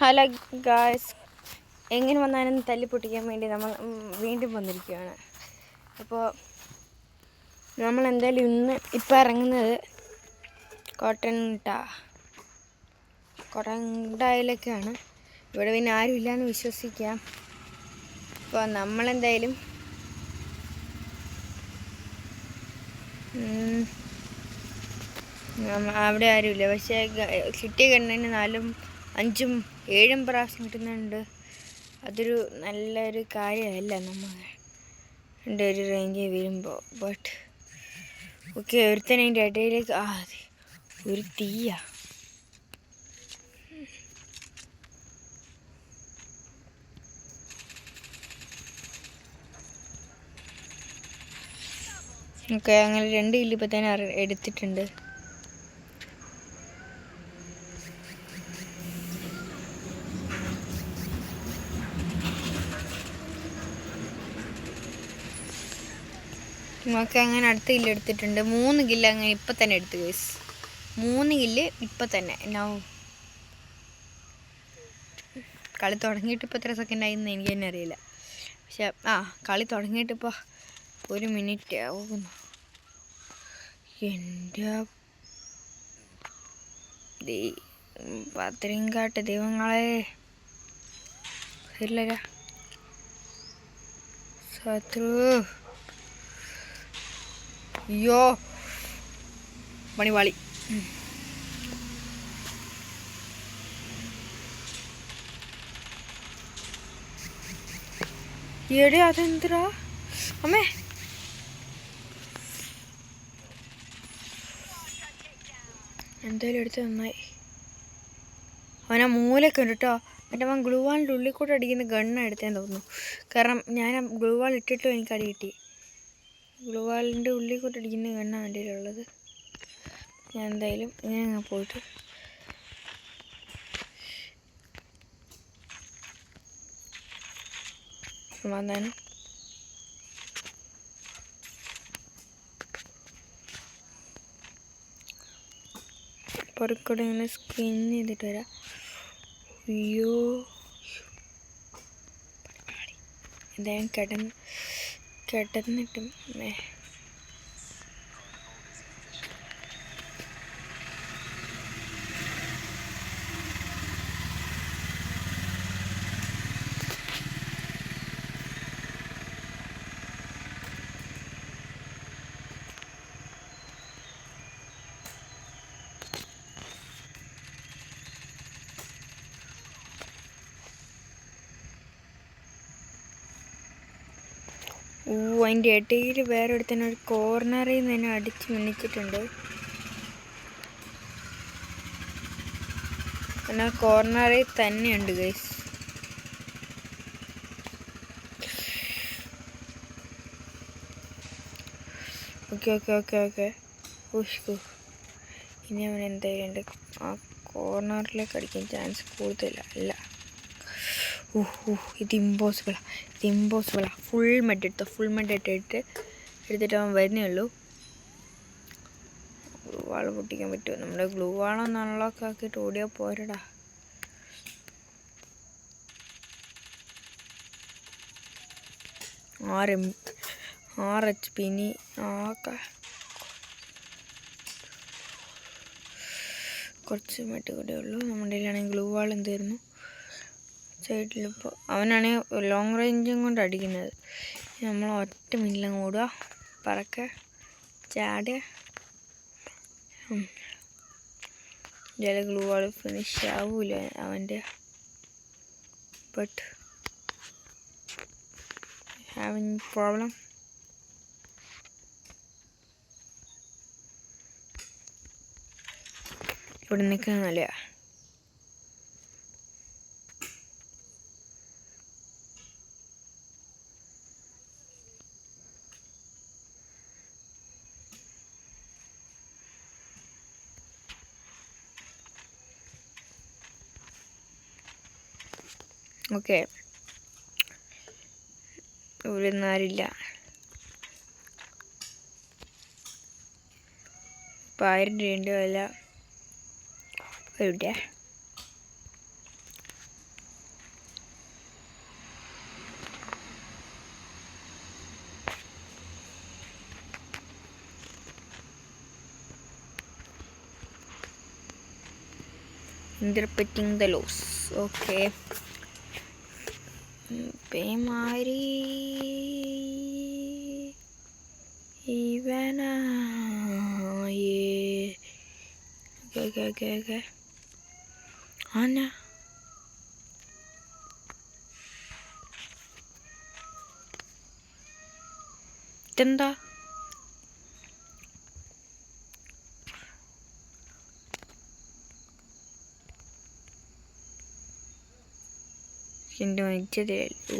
Hello guys, എങ്ങനെ വന്നാലും തല്ലി പൊട്ടിക്കാൻ വേണ്ടി നമ്മൾ വീണ്ടും വന്നിരിക്കുകയാണ്. അപ്പോൾ നമ്മൾ എന്തായാലും ഇപ്പോൾ ഇറങ്ങുന്നത് കോട്ടൻടായിലൊക്കെയാണ്. ഇവിടെ പിന്നെ ആരുമില്ലാന്ന് വിശ്വസിക്കാം. അപ്പോൾ നമ്മളെന്തായാലും അവിടെ ആരുമില്ല. പക്ഷേ കിട്ടിയ കണ്ണിന് 4, 5, 7 പ്രാവശ്യം കിട്ടുന്നുണ്ട്. അതൊരു നല്ലൊരു കാര്യമല്ല നമ്മുടെ ഒരു റേഞ്ചിൽ വരുമ്പോൾ. ബട്ട് ഓക്കെ, ഒരുത്തനെ അതിൻ്റെ ഇടയിലേക്ക് ഒരു തീയ. ഓക്കെ, അങ്ങനെ 2 കില്ല് ഇപ്പം തന്നെ എടുത്തിട്ടുണ്ട്. നമുക്ക് അങ്ങനെ അടുത്ത കില്ല് എടുത്തിട്ടുണ്ട്. 3 കില്ല് അങ്ങനെ ഇപ്പം തന്നെ എടുത്തു ഗൈസ്. 3 കില്ല് ഇപ്പം തന്നെ. കളി തുടങ്ങിയിട്ട് ഇപ്പോൾ എത്ര സെക്കൻഡ് ആയിന്ന് എനിക്ക് തന്നെ അറിയില്ല. പക്ഷെ കളി തുടങ്ങിയിട്ടിപ്പോൾ 1 മിനിറ്റ് ആകുന്നു. എൻ്റെ അത്രയും കാട്ട് ദൈവങ്ങളെ ശരിയല്ല ശത്രു. അയ്യോ, പണിപാളി. എടേ അതെന്തിരാ അമ്മേ? എന്തായാലും എടുത്ത് നന്നായി. അവനാ മൂലൊക്കെ ഉണ്ട് കേട്ടോ. എൻ്റെ അവൻ ഗ്ലൂ വാളിൻ്റെ ഉള്ളിൽ കൂടെ അടിക്കുന്ന ഗണ്ണാണ് എടുത്തേന്ന് തോന്നുന്നു. കാരണം ഞാൻ ഗ്ലൂ വാൾ ഇട്ടിട്ടും എനിക്ക് അടി കിട്ടി. ഗ്ലൂ വാളിൻ്റെ ഉള്ളിൽ കൂടെ അടിക്കുന്ന ഗണ്ണാണ് എൻ്റെ കയ്യിലുള്ളത്. ഞാൻ എന്തായാലും ഇങ്ങനെ പോയിട്ട് സമാധാനം. പുറക്കൂടെ ഇങ്ങനെ സ്കിൻ ചെയ്തിട്ട് വരാം. അയ്യോ, എന്തായാലും കിടന്നിട്ടും അതിൻ്റെ ഇടയിൽ വേറെ ഒരുത്തന്നെ ഒരു കോർണറിൽ നിന്ന് തന്നെ അടിച്ച് മിന്നിച്ചിട്ടുണ്ട്. പിന്നെ കോർണറിൽ തന്നെയുണ്ട് ഗൈസ്. ഓക്കെ. ഇനി അവൻ എന്തായാലും എൻ്റെ കോർണറിലേക്ക് അടിക്കാൻ ചാൻസ് കൂടുതലല്ല. ഇത് ഇമ്പോസിബിളാ. ഫുൾ മെഡ് എടുത്തിട്ട് അവൻ വരുന്നേ ഉള്ളൂ. ഗ്ലൂ വാൾ പൊട്ടിക്കാൻ പറ്റുമോ? നമ്മുടെ ഗ്ലൂ വാളൊന്ന് അൺലോക്ക് ആക്കിയിട്ട് ഓടിയാൽ പോരടാ. ആറ് HP ഇനി കുറച്ച് മെഡ് കൂടെ ഉള്ളൂ. നമ്മുടെ കയ്യിലാണെങ്കിൽ ഗ്ലൂ വാൾ എന്തായിരുന്നു സൈഡിലിപ്പോൾ. അവനാണെങ്കിൽ ലോങ് റേഞ്ചും കൊണ്ട് അടിക്കുന്നത്. നമ്മൾ ഒറ്റ മിനിലങ്ങ് ഓടുക, പറക്കുക, ചാടുക. ചില ഗ്ലൂ വാൾ ഫിനിഷ് ആവൂല അവൻ്റെ. But having problem. ഇവിടെ നിൽക്കുന്നത് നല്ലതാ. ഓക്കെ, ഇവിടെ ഒന്നും ആരില്ല. ഇപ്പം 1000 രൂപ വില. എവിടെ ഇന്റർപ്രറ്റിംഗ് ദ ലോസ്. ഓക്കെ, പേമാരി ഇവനായേ. ഓക്കെ ആന ഇതെന്താ? എൻ്റെ മരിച്ചതല്ലോ.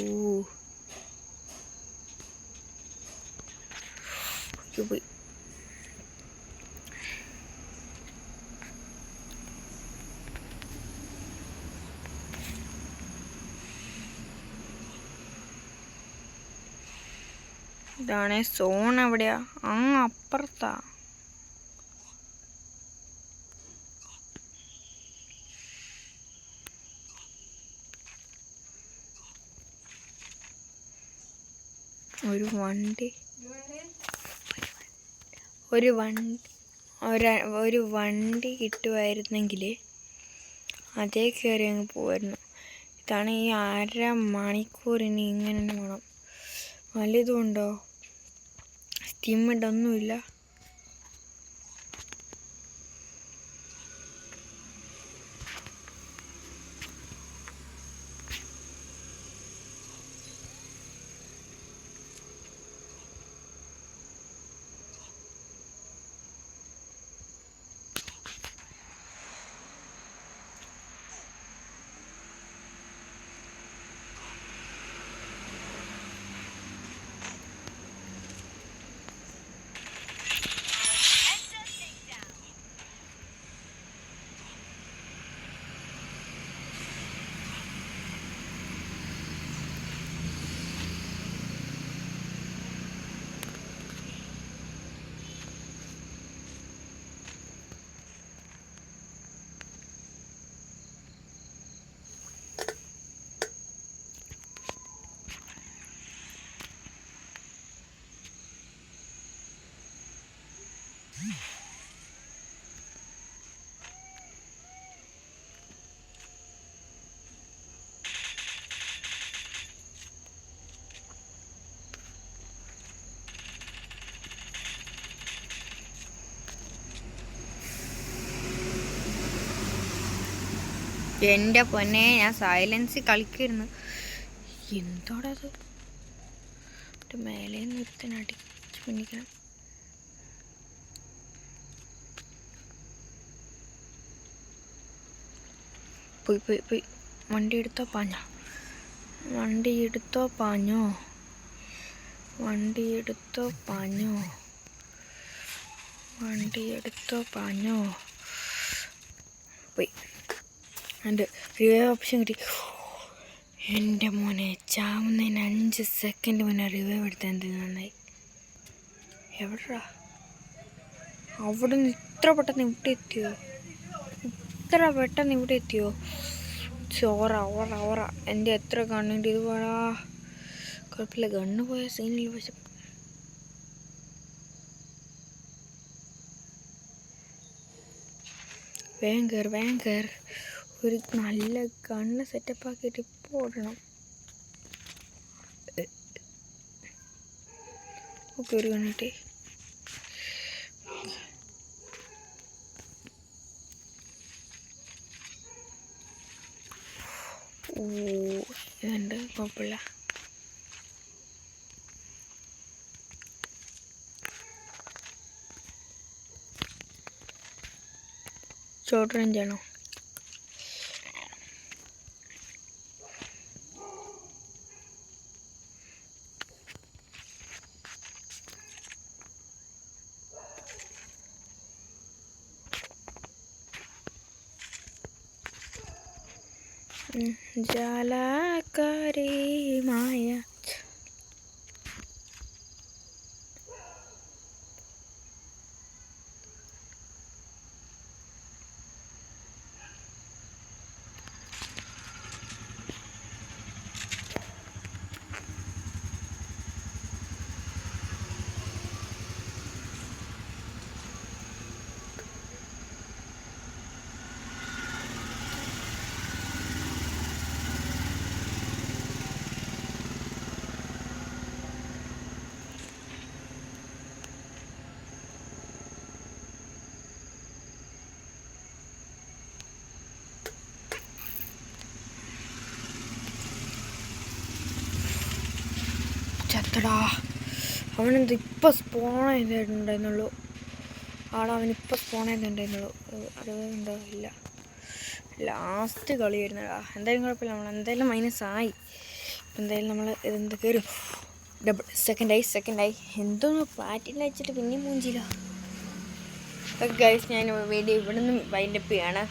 പോയി. ഇതാണേ സോൺ എവിടെയാ? അങ്ങ് അപ്പുറത്താ. ഒരു വണ്ടി കിട്ടുമായിരുന്നെങ്കിൽ അതേ കയറി അങ്ങ് പോവായിരുന്നു. ഇതാണ് ഈ 1/2 മണിക്കൂറിന് ഇങ്ങനെ തന്നെ വേണം. വലുതുണ്ടോ? സ്റ്റീമിഡൊന്നുമില്ല. എൻ്റെ പൊന്നെ, ഞാൻ സൈലൻസ് കളിക്കായിരുന്നു. എന്തോടത്? മേലെ നിർത്തനടിച്ച് പിന്നിക്കണം. പോയി. വണ്ടി എടുത്തോ പാഞ്ഞോ? പോയി. എൻ്റെ റിവൈവ് ഓപ്ഷൻ കിട്ടി. എൻ്റെ മോനെ, ചാവുന്നതിന് 5 സെക്കൻഡ് മുന്നേ റിവൈവ് എടുത്താൽ എന്ത് നന്നായി. എവിടാ? അവിടെ നിന്ന് ഇത്ര പെട്ടെന്ന് ഇവിടെ എത്തിയോ? ഓറ എൻ്റെ എത്ര കണ്ണിൻ്റെ ഇത് പോടാ. കുഴപ്പമില്ല, ഗണ്ണ് പോയ സീനിൽ. പക്ഷെ വേഗം കയറ്. ഒരു നല്ല ഗണ്ണ് സെറ്റപ്പ് ആക്കിയിട്ട് ഇപ്പോൾ ഓടണം. ഓക്കെ, ഒരു ഗണ്ണിട്ടേ. ഇതുണ്ട്, കുഴപ്പമില്ല. ഷോർട്ട് റേഞ്ച് ആണോ? ജാലകാരി മായ. എടാ അവനെന്ത് ഇപ്പം സ്പോൺ ചെയ്തിട്ടുണ്ടായിരുന്നുള്ളൂ. അവനിപ്പോൾ സ്പോൺ ചെയ്തിട്ടുണ്ടായിരുന്നുള്ളൂ. അത് ഉണ്ടോ? ഇല്ല. ലാസ്റ്റ് കളി വരുന്നടാ. എന്തായാലും കുഴപ്പമില്ല, നമ്മൾ എന്തായാലും -ആയി. എന്തായാലും നമ്മൾ ഇതെന്ത് കയറും. സെക്കൻഡായി എന്തോന്ന് പ്ലാറ്റിനം അയച്ചിട്ട് പിന്നെയും മൂഞ്ചില്ല. ഓക്കെ ഗൈസ്, ഞാൻ വീഡിയോ ഇവിടെ നിന്ന് വൈൻഡപ്പ് ചെയ്യാണ്.